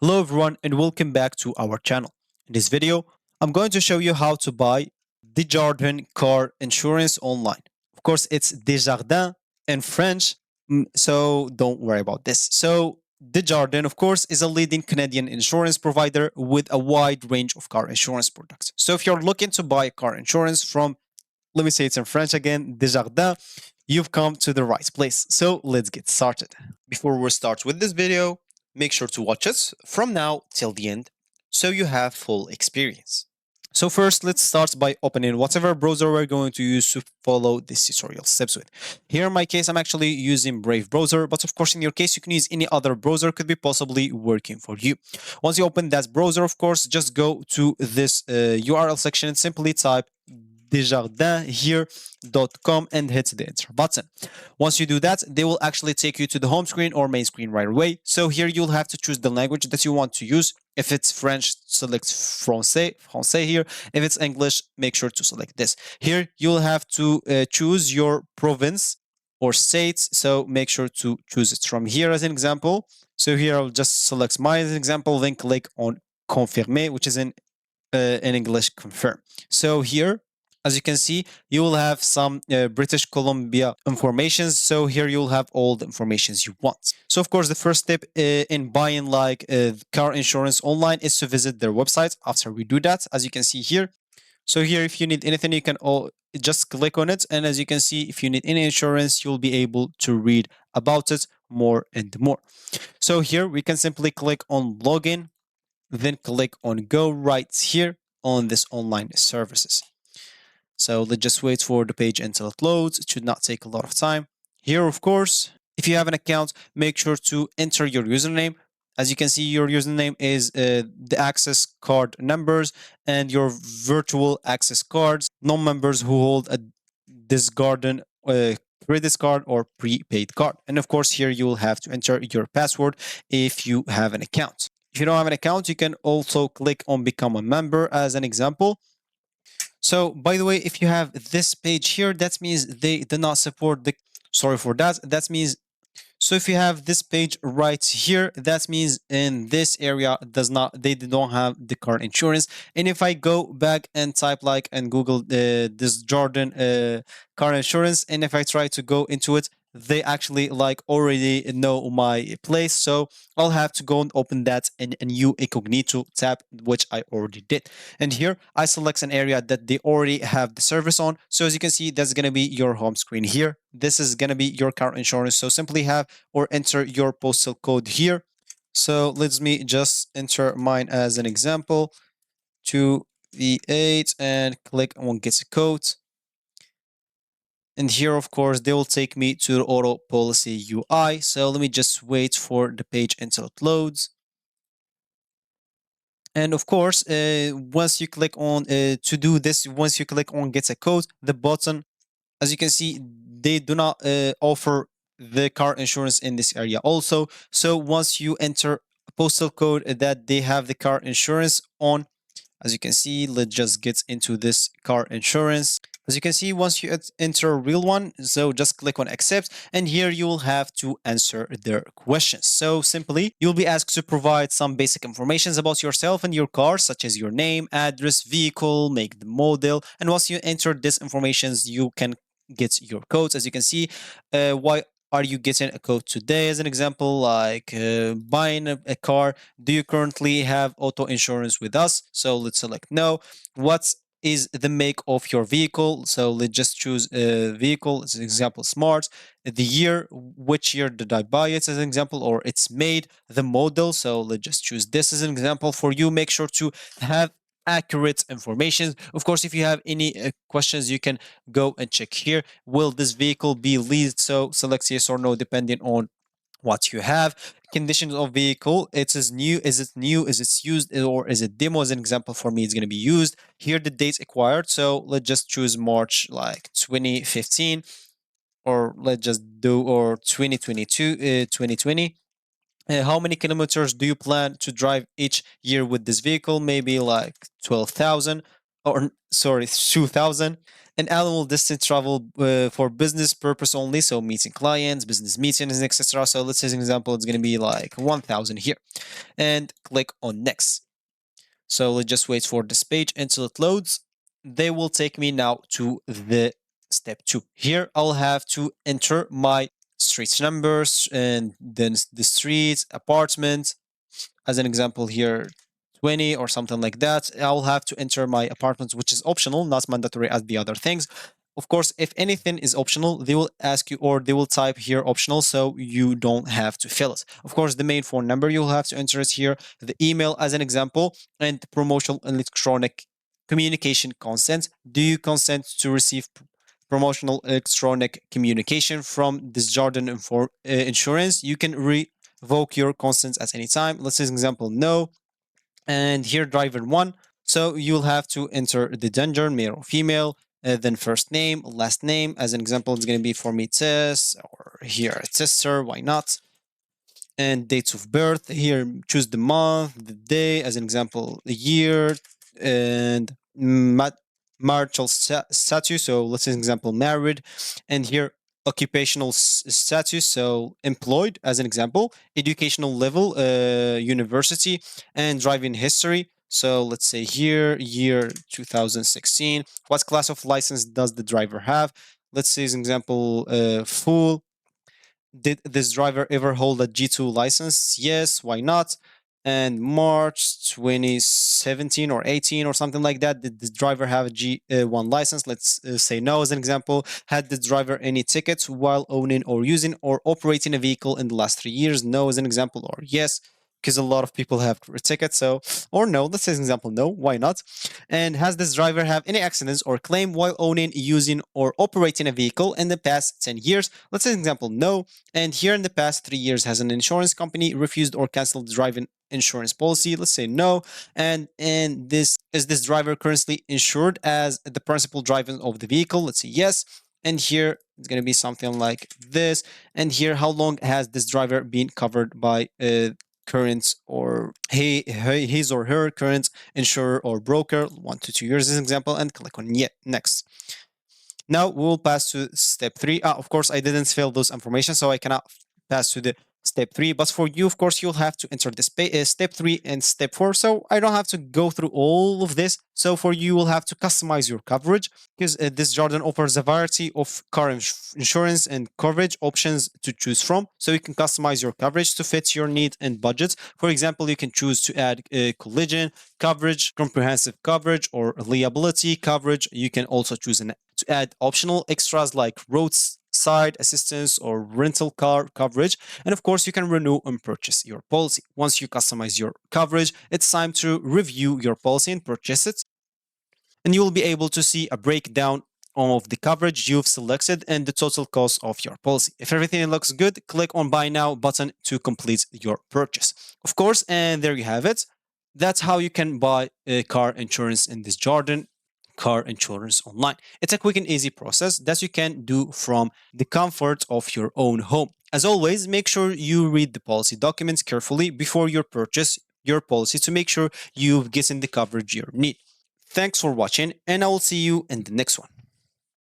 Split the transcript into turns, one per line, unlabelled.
Hello everyone and welcome back to our channel. In this video, I'm going to show you how to buy Desjardins car insurance online. Of course, it's Desjardins in French, so don't worry about this. So Desjardins, of course, is a leading Canadian insurance provider with a wide range of car insurance products. So if you're looking to buy car insurance from, let me say it's in French again, Desjardins, you've come to the right place. So let's get started. Before we start with this video, make sure to watch it from now till the end so you have full experience. So first, let's start by opening whatever browser we're going to use to follow this tutorial steps with. Here in my case, I'm actually using Brave browser, but of course in your case, you can use any other browser could be possibly working for you. Once you open that browser, of course, just go to this URL section and simply type desjardins.com and hit the enter button. Once you do that, they will actually take you to the home screen or main screen right away. So here you'll have to choose the language that you want to use. If it's French, select français here. If it's English, make sure to select this. Here you'll have to choose your province or state. So make sure to choose it from here as an example. So here I'll just select mine as an example, then click on confirmer, which is in English confirm. So here, as you can see, you will have some British Columbia informations. So here you'll have all the informations you want. So of course, the first step in buying car insurance online is to visit their website. After we do that, as you can see here. So here, if you need anything, you can just click on it. And as you can see, if you need any insurance, you'll be able to read about it more and more. So here we can simply click on login, then click on go right here on this online services. So let's just wait for the page until it loads. It should not take a lot of time. Here, of course, if you have an account, make sure to enter your username. As you can see, your username is the access card numbers and your virtual access cards, non-members who hold a Desjardins credit card or prepaid card. And of course, here you will have to enter your password if you have an account. If you don't have an account, you can also click on become a member as an example. So by the way, if you have this page here, that means they do not support the, sorry for that. That means, so if you have this page right here, that means in this area they don't have the car insurance. And if I go back and type like and Google this Jordan car insurance, and if I try to go into it, they actually like already know my place. So I'll have to go and open that in a new incognito tab, which I already did. And here I select an area that they already have the service on. So as you can see, that's going to be your home screen here. This is going to be your car insurance. So simply have or enter your postal code here. So let me just enter mine as an example, 2V8, and click on get a code. And here, of course, they will take me to the auto policy UI. So let me just wait for the page until it loads. And of course, once you click on to do this, once you click on get a code, the button, as you can see, they do not offer the car insurance in this area also. So once you enter a postal code that they have the car insurance on, as you can see, let's just get into this car insurance. As you can see, once you enter a real one, so just click on accept, and here you will have to answer their questions. So simply, you'll be asked to provide some basic information about yourself and your car, such as your name, address, vehicle, make, the model. And once you enter this information, you can get your codes. As you can see, why are you getting a code today? As an example, like buying a car. Do you currently have auto insurance with us? So let's select no. What is the make of your vehicle? So let's just choose a vehicle. As an example, smart. The year, which year did I buy it? As an example, or it's made. The model. So let's just choose this as an example for you. Make sure to have accurate information. Of course, if you have any questions, you can go and check here. Will this vehicle be leased? So select yes or no depending on what you have. Conditions of vehicle, it is new, is it new, is it used, or is it demo? As an example for me, it's going to be used. Here the dates acquired, so let's just choose March like 2015, or let's just do or 2022 2020. How many kilometers do you plan to drive each year with this vehicle? Maybe like 12,000. or sorry, 2000. An annual distance travel for business purpose only, so meeting clients, business meetings, etc. So let's say, as an example, it's going to be like 1000 here, and click on next. So let's just wait for this page until it loads. They will take me now to the step 2. Here I'll have to enter my street numbers and then the street, apartment, as an example here, 20 or something like that. I'll have to enter my apartments, which is optional, not mandatory as the other things. Of course, if anything is optional, they will ask you, or they will type here optional, so you don't have to fill it. Of course, the main phone number you'll have to enter is here, the email as an example, and the promotional electronic communication consent. Do you consent to receive promotional electronic communication from Desjardins Insurance? You can revoke your consent at any time. Let's say, an example, no. And here, driver one. So you'll have to enter the gender, male or female, then first name, last name. As an example, it's going to be for me Tess, or here Tester, why not? And dates of birth. Here, choose the month, the day, as an example, the year, and marital status. So let's say, an example, married. And here, occupational status, so employed, as an example, educational level, university, and driving history. So let's say here, year 2016. What class of license does the driver have? Let's say, as an example, full. Did this driver ever hold a G2 license? Yes, why not? And March 2017 or 18 or something like that, did the driver have a G1 license? Let's say no as an example. Had the driver any tickets while owning or using or operating a vehicle in the last 3 years? No as an example, or yes, because a lot of people have tickets. So, or no, let's say as an example, no, why not? And has this driver have any accidents or claim while owning, using, or operating a vehicle in the past 10 years? Let's say an example, no. And here in the past 3 years, has an insurance company refused or canceled the driving insurance policy? Let's say no. And this is this driver currently insured as the principal driver of the vehicle? Let's say yes. And here it's going to be something like this. And here, how long has this driver been covered by current or his or her current insurer or broker? 1 to 2 years as an example, and click on yet next. Now we'll pass to step 3. Of course, I didn't fill those information, so I cannot pass to the step 3. But for you, of course, you'll have to enter this step 3 and step 4. So I don't have to go through all of this. So for you, will have to customize your coverage, because Desjardins offers a variety of car insurance and coverage options to choose from. So you can customize your coverage to fit your need and budget. For example, you can choose to add collision coverage, comprehensive coverage, or liability coverage. You can also choose to add optional extras like roadside assistance or rental car coverage. And of course, you can renew and purchase your policy. Once you customize your coverage, it's time to review your policy and purchase it. And you will be able to see a breakdown of the coverage you've selected and the total cost of your policy. If everything looks good, click on Buy Now button to complete your purchase. Of course, and there you have it. That's how you can buy car insurance in Desjardins car insurance online. It's a quick and easy process that you can do from the comfort of your own home. As always, make sure you read the policy documents carefully before you purchase your policy to make sure you've gotten the coverage you need. Thanks for watching, and I will see you in the next one.